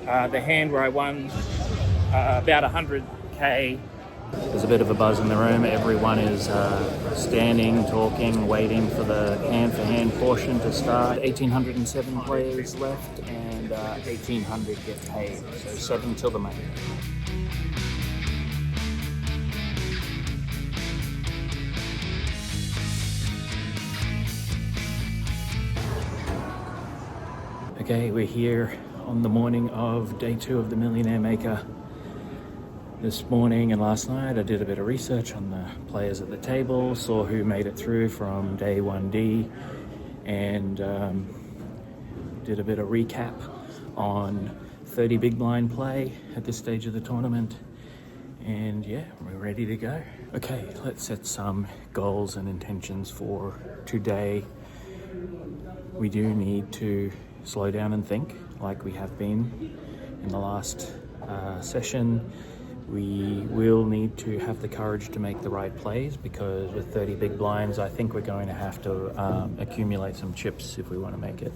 the hand where I won about 100k. There's a bit of a buzz in the room. Everyone is standing, talking, waiting for the hand-for-hand portion to start. 1,807 players left and 1,800 get paid, so 7 till the money. Okay, we're here on the morning of day 2 of the Millionaire Maker. This morning and last night I did a bit of research on the players at the table, saw who made it through from day 1D, and did a bit of recap on 30 big blind play at this stage of the tournament. And yeah, we're ready to go. Okay, let's set some goals and intentions for today. We do need to slow down and think like we have been in the last session. We will need to have the courage to make the right plays, because with 30 big blinds, I think we're going to have to accumulate some chips if we want to make it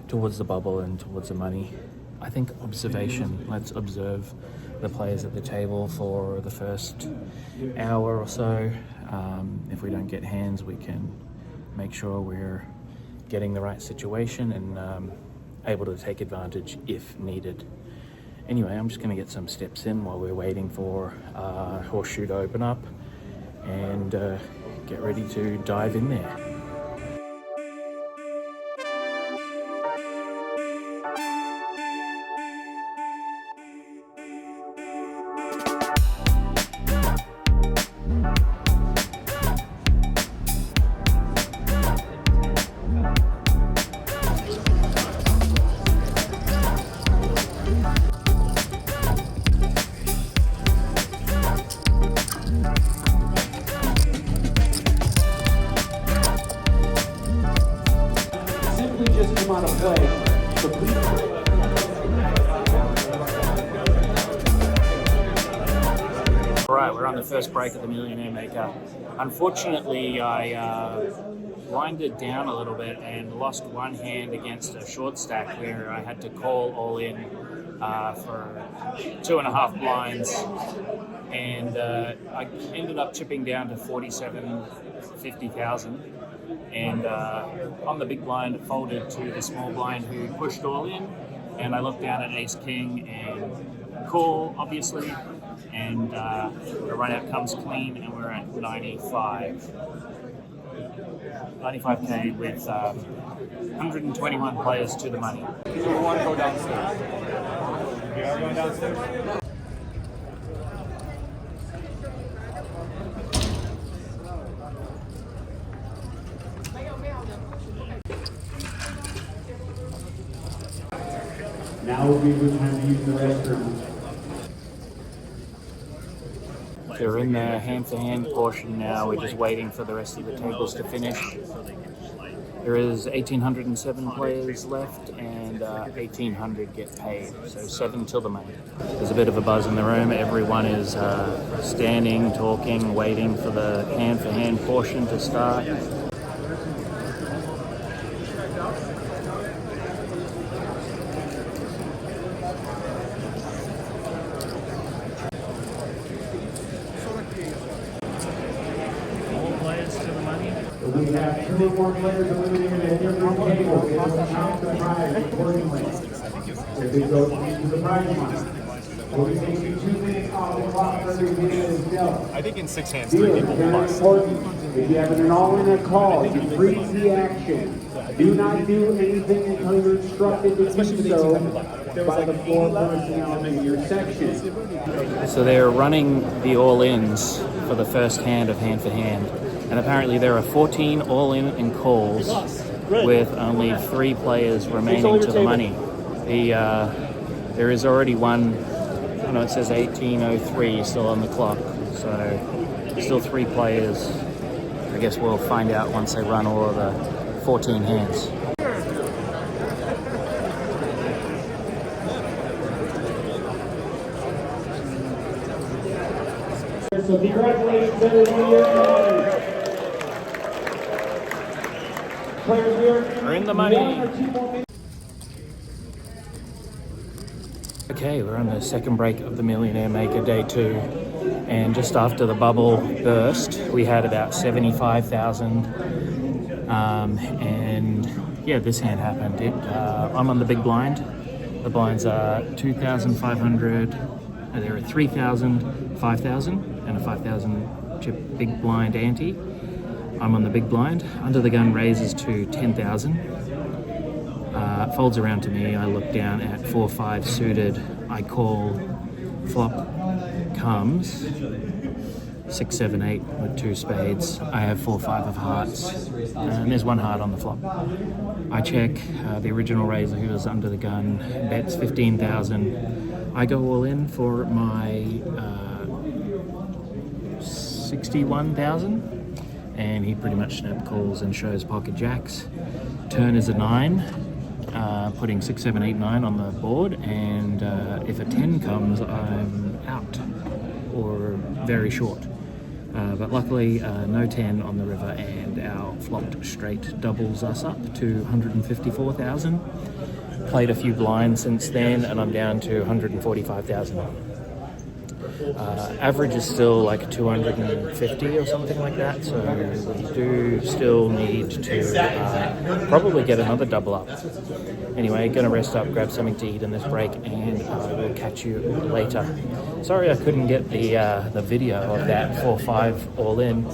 towards the bubble and towards the money. I think observation. Let's observe the players at the table for the first hour or so. If we don't get hands, we can make sure we're getting the right situation and able to take advantage if needed. Anyway, I'm just going to get some steps in while we're waiting for horseshoe to open up and get ready to dive in there. Alright, we're on the first break of the Millionaire Maker. Unfortunately, I winded down a little bit and lost one hand against a short stack where I had to call all in for 2.5 blinds, and I ended up chipping down to 47,50,000. And on the big blind, it folded to the small blind who pushed all in, and I looked down at ace king and call, obviously, and the run out comes clean, and we're at 95k with 121 players to the money. So we want to go downstairs. We are going downstairs. Now would be a good time to use the restroom. They're in the hand-to-hand portion now. We're just waiting for the rest of the tables to finish. There is 1,807 players left and 1,800 get paid, so 7 till the money. There's a bit of a buzz in the room. Everyone is standing, talking, waiting for the hand-for-hand portion to start. We have 2 or more players eliminated at different tables. It will count the prize accordingly. If it goes into the prize money, we'll be taking 2 minutes off the clock for every minute is dealt. I think in 6 hands, 3 people will bust. If you have an all-in a call, you freeze the action. Do not do anything until you're instructed to do so by the floor personnel in your section. So they're running the all-ins for the first hand of hand-for-hand. And apparently there are 14 all-in and calls with only 3 players remaining to the money. There is already one, I know it says 18:03 still on the clock, so still 3 players. I guess we'll find out once they run all of the 14 hands. So congratulations everyone. Players, we're in the money. Okay, we're on the second break of the Millionaire Maker Day 2, and just after the bubble burst, we had about 75,000, and yeah, this hand happened. I'm on the big blind. The blinds are 2,500, and there are 3,000, 5,000, and a 5,000 chip big blind ante. I'm on the big blind. Under the gun raises to 10,000. Folds around to me. I look down at 4-5 suited. I call. Flop comes 6, 7, 8 with 2 spades. I have 4, 5 of hearts, and there's 1 heart on the flop. I check. The original raiser who was under the gun bets 15,000. I go all in for my 61,000, and he pretty much snap calls and shows pocket jacks. Turn is a 9. Putting 6, 7, 8, 9 on the board, and if a 10 comes, I'm out or very short. But luckily, no 10 on the river, and our flopped straight doubles us up to 154,000. Played a few blinds since then, and I'm down to 145,000. Average is still like 250 or something like that, so we do still need to probably get another double up. Anyway, gonna rest up, grab something to eat in this break, and I will catch you later. Sorry I couldn't get the video of that 4-5 all in.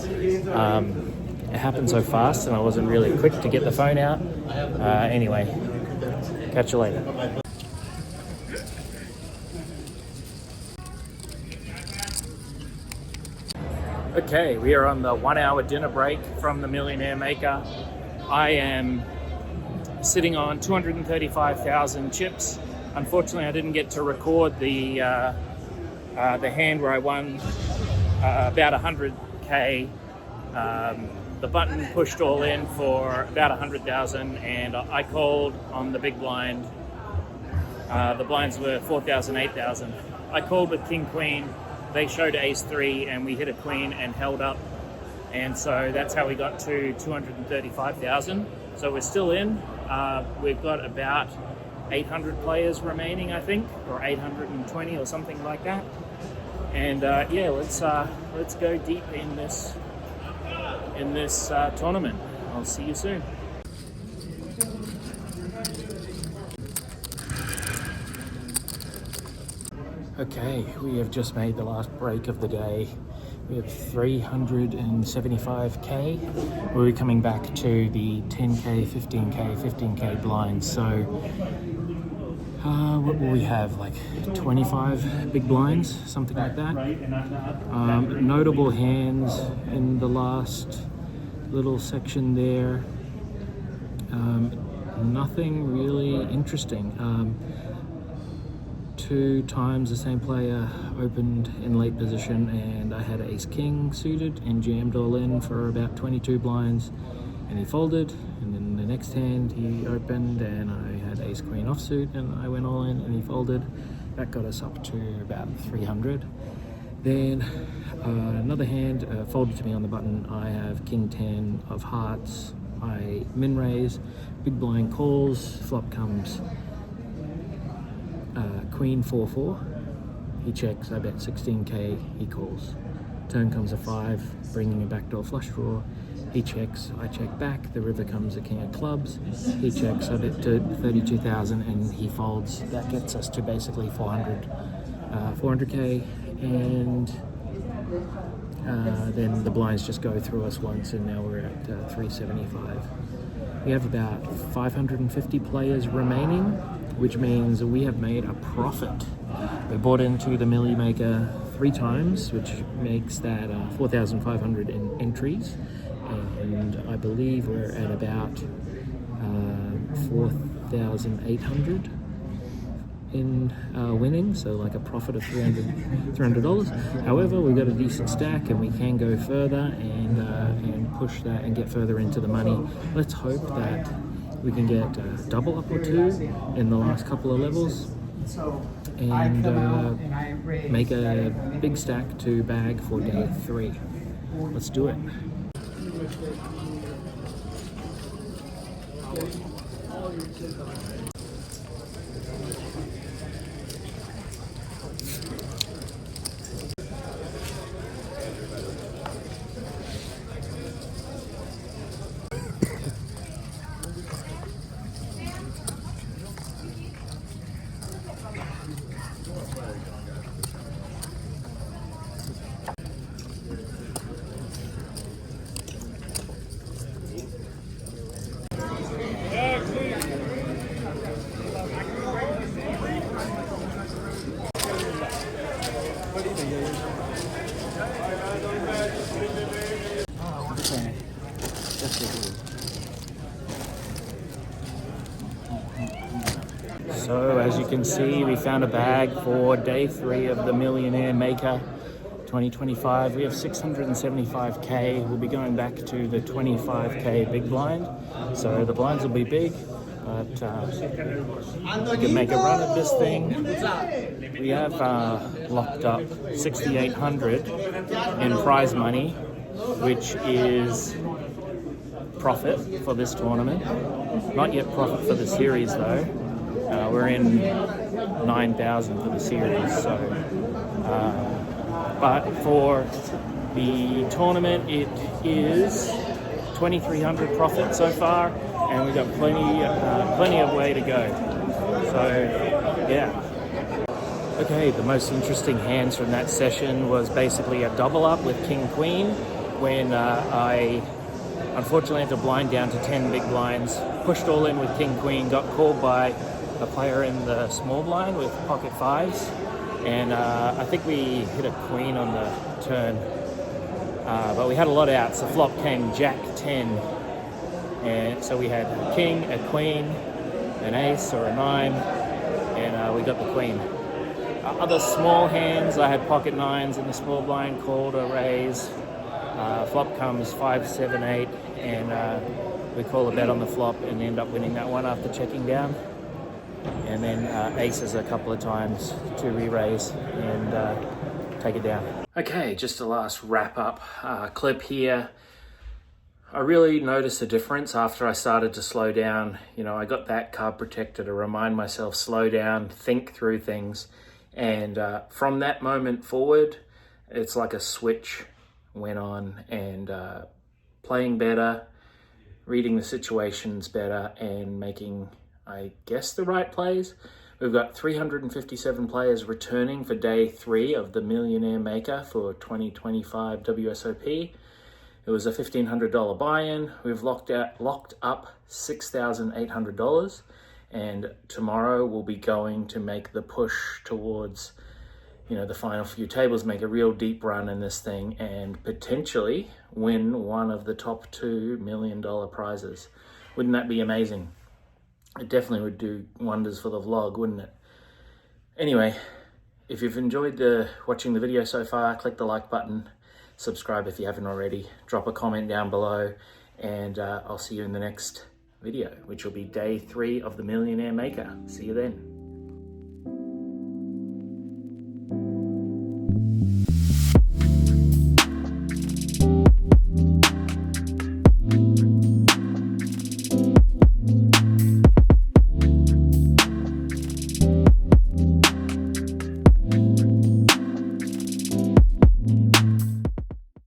It happened so fast and I wasn't really quick to get the phone out. Anyway, catch you later. Okay, we are on the 1 hour dinner break from the Millionaire Maker. I am sitting on 235,000 chips. Unfortunately, I didn't get to record the hand where I won about 100k. The button pushed all in for about 100,000, and I called on the big blind. The blinds were 4,000, 8,000. I called with king queen. They showed ace 3, and we hit a queen and held up, and so that's how we got to 235,000. So we're still in. We've got about 800 players remaining, I think, or 820 or something like that. And yeah, let's go deep in this tournament. I'll see you soon. Okay, we have just made the last break of the day. We have 375k. We're coming back to the 10k, 15k, 15k blinds. So what will we have, like 25 big blinds, something like that. Notable hands in the last little section there. Nothing really interesting. 2 times the same player opened in late position, and I had ace king suited and jammed all in for about 22 blinds, and he folded. And then the next hand he opened and I had ace queen offsuit and I went all in and he folded. That got us up to about 300. Then another hand folded to me on the button. I have king 10 of hearts. I min raise, big blind calls, flop comes queen 4-4. He checks, I bet 16k, he calls. Turn comes a 5, bringing a backdoor flush draw. He checks, I check back, the river comes a king of clubs. He checks, I bet to 32,000 and he folds. That gets us to basically 400k, and then the blinds just go through us once, and now we're at 375. We have about 550 players remaining, which means we have made a profit. We bought into the Millie Maker 3 times, which makes that 4,500 entries, and I believe we're at about 4,800 in winning, so like a profit of $300. However, we got a decent stack and we can go further and push that and get further into the money. Let's hope that we can get a double up or 2 in the last couple of levels, and make a big stack to bag for day 3. Let's do it. So as you can see, we found a bag for day 3 of the Millionaire Maker 2025. We have 675k. We'll be going back to the 25k big blind. So the blinds will be big, but we can make a run at this thing. We have locked up 6,800 in prize money, which is profit for this tournament. Not yet profit for the series though. We're in 9,000 for the series, so but for the tournament it is 2,300 profit so far, and we've got plenty of way to go. So yeah. Okay, the most interesting hands from that session was basically a double up with King Queen, when I unfortunately had to blind down to 10 big blinds, pushed all in with King Queen, got called by a player in the small blind with pocket fives, and I think we hit a queen on the turn, but we had a lot of outs. The flop came Jack 10, and so we had a king, a queen, an ace or a 9, and we got the queen. Other small hands, I had pocket 9s in the small blind, called a raise. Flop comes 5, 7, 8, and we call a bet on the flop and end up winning that one after checking down. And then aces a couple of times to re-raise and take it down. Okay, just a last wrap up clip here. I really noticed a difference after I started to slow down. You know, I got that card protector to remind myself, slow down, think through things. And from that moment forward, it's like a switch went on, and playing better, reading the situations better, and making, I guess, the right plays. We've got 357 players returning for day 3 of the Millionaire Maker for 2025 WSOP. It was a $1,500 buy-in. We've locked up $6,800, and tomorrow we'll be going to make the push towards, you know, the final few tables, make a real deep run in this thing, and potentially win one of the top 2 $1 million prizes. Wouldn't that be amazing? It definitely would do wonders for the vlog, wouldn't it? Anyway, if you've enjoyed watching the video so far, click the like button, subscribe if you haven't already, drop a comment down below, and I'll see you in the next video, which will be day 3 of the Millionaire Maker. See you then.